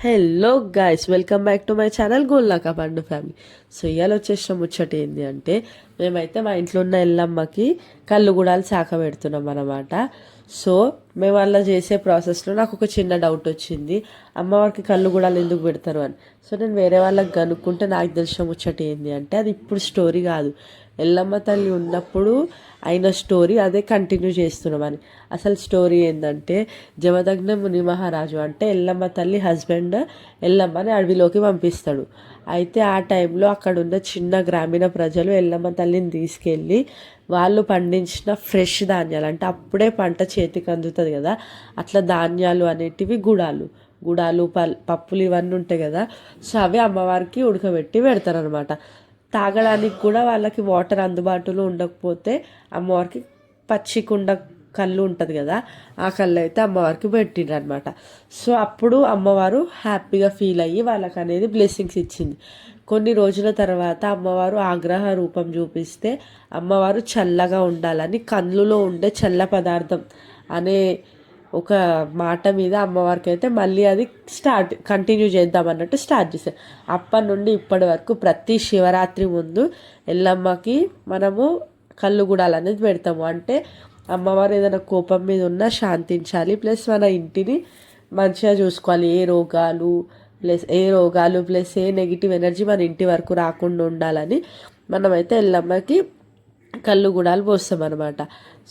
Hello guys, welcome back to my channel గోల్లాక పండు family. So ఇవాళ వచ్చేసిన ముచ్చట ఏంటి అంటే, మేమైతే మా ఇంట్లో ఉన్న ఎల్లమ్మకి కళ్ళు గుడాలు శాఖ పెడుతున్నాం అన్నమాట. సో మేము అలా చేసే ప్రాసెస్లో నాకు ఒక చిన్న డౌట్ వచ్చింది, అమ్మవారికి కళ్ళు గుడాలు ఎందుకు పెడతారు అని. సో నేను వేరే వాళ్ళకి కనుక్కుంటే నాకు తెలిసిన ముచ్చట ఏంటి అంటే, అది ఇప్పుడు స్టోరీ కాదు, ఎల్లమ్మ తల్లి ఉన్నప్పుడు అయిన స్టోరీ అదే కంటిన్యూ చేస్తున్నామని. అసలు స్టోరీ ఏంటంటే, జమదగ్న ముని మహారాజు అంటే ఎల్లమ్మ తల్లి హస్బెండ్ ఎల్లమ్మని అడవిలోకి పంపిస్తాడు. అయితే ఆ టైంలో అక్కడ ఉన్న చిన్న గ్రామీణ ప్రజలు ఎల్లమ్మ తల్లిని తీసుకెళ్ళి వాళ్ళు పండించిన ఫ్రెష్ ధాన్యాలు, అంటే అప్పుడే పంట చేతికి అందుతుంది కదా, అట్లా ధాన్యాలు అనేటివి గుడాలు పప్పులు ఇవన్నీ ఉంటాయి కదా, సో అవి అమ్మవారికి ఉడకబెట్టి పెడతారనమాట. తాగడానికి కూడా వాళ్ళకి వాటర్ అందుబాటులో ఉండకపోతే అమ్మవారికి పచ్చి కుండ కళ్ళు ఉంటుంది కదా, ఆ కళ్ళు అయితే అమ్మవారికి పెట్టిండ్రు అనమాట. సో అప్పుడు అమ్మవారు హ్యాపీగా ఫీల్ అయ్యి వాళ్ళకి అనేది బ్లెస్సింగ్స్ ఇచ్చింది. కొన్ని రోజుల తర్వాత అమ్మవారు ఆగ్రహ రూపం చూపిస్తే అమ్మవారు చల్లగా ఉండాలని కళ్ళులో ఉండే చల్ల పదార్థం అనే ఒక మాట మీద అమ్మవారికి అయితే మళ్ళీ అది కంటిన్యూ చేద్దాం అన్నట్టు స్టార్ట్ చేశారు. అప్పటి నుండి ఇప్పటి వరకు ప్రతి శివరాత్రి ముందు ఎల్లమ్మకి మనము కళ్ళు గుడాలు అనేది పెడతాము. అంటే అమ్మవారు ఏదైనా కోపం మీద ఉన్నా శాంతించాలి, ప్లస్ మన ఇంటిని మంచిగా చూసుకోవాలి, ఏ రోగాలు ప్లస్ ఏ నెగిటివ్ ఎనర్జీ మన ఇంటి వరకు రాకుండా ఉండాలని మనమైతే ఎల్లమ్మకి కళ్ళు గుడాలు పోస్తాం అనమాట.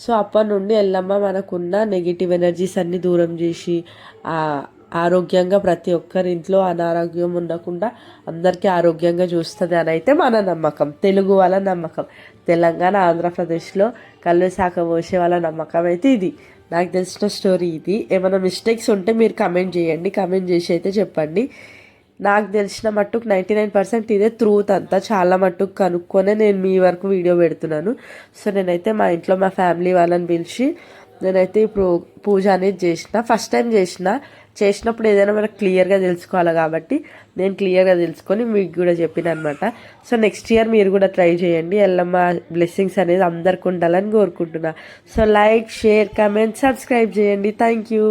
సో అప్పటి నుండి ఎల్లమ్మ మనకున్న నెగిటివ్ ఎనర్జీస్ అన్నీ దూరం చేసి ఆరోగ్యంగా ప్రతి ఒక్కరి ఇంట్లో అనారోగ్యం ఉండకుండా అందరికీ ఆరోగ్యంగా చూస్తుంది అని అయితే మన నమ్మకం, తెలుగు వాళ్ళ నమ్మకం. తెలంగాణ ఆంధ్రప్రదేశ్లో కళ్ళు శాఖ పోసే వాళ్ళ నమ్మకం అయితే ఇది. నాకు తెలిసిన స్టోరీ ఇది. ఏమైనా మిస్టేక్స్ ఉంటే మీరు కమెంట్ చేయండి, కమెంట్ చేసి అయితే చెప్పండి. నాకు తెలిసిన మట్టుకు 99% ఇదే ట్రూత్. అంతా చాలా మట్టుకు కనుక్కొనే నేను మీ వరకు వీడియో పెడుతున్నాను. సో నేనైతే మా ఇంట్లో మా ఫ్యామిలీ వాళ్ళని పిలిచి నేనైతే ఇప్పుడు పూజ అనేది ఫస్ట్ టైం చేసినప్పుడు ఏదైనా మనకు క్లియర్గా తెలుసుకోవాలి కాబట్టి నేను క్లియర్గా తెలుసుకొని మీకు కూడా చెప్పిన అనమాట. సో నెక్స్ట్ ఇయర్ మీరు కూడా ట్రై చేయండి. ఎల్లమ్మ బ్లెస్సింగ్స్ అనేది అందరికి ఉండాలని కోరుకుంటున్నా. So like, share, comment, subscribe చేయండి. Thank you.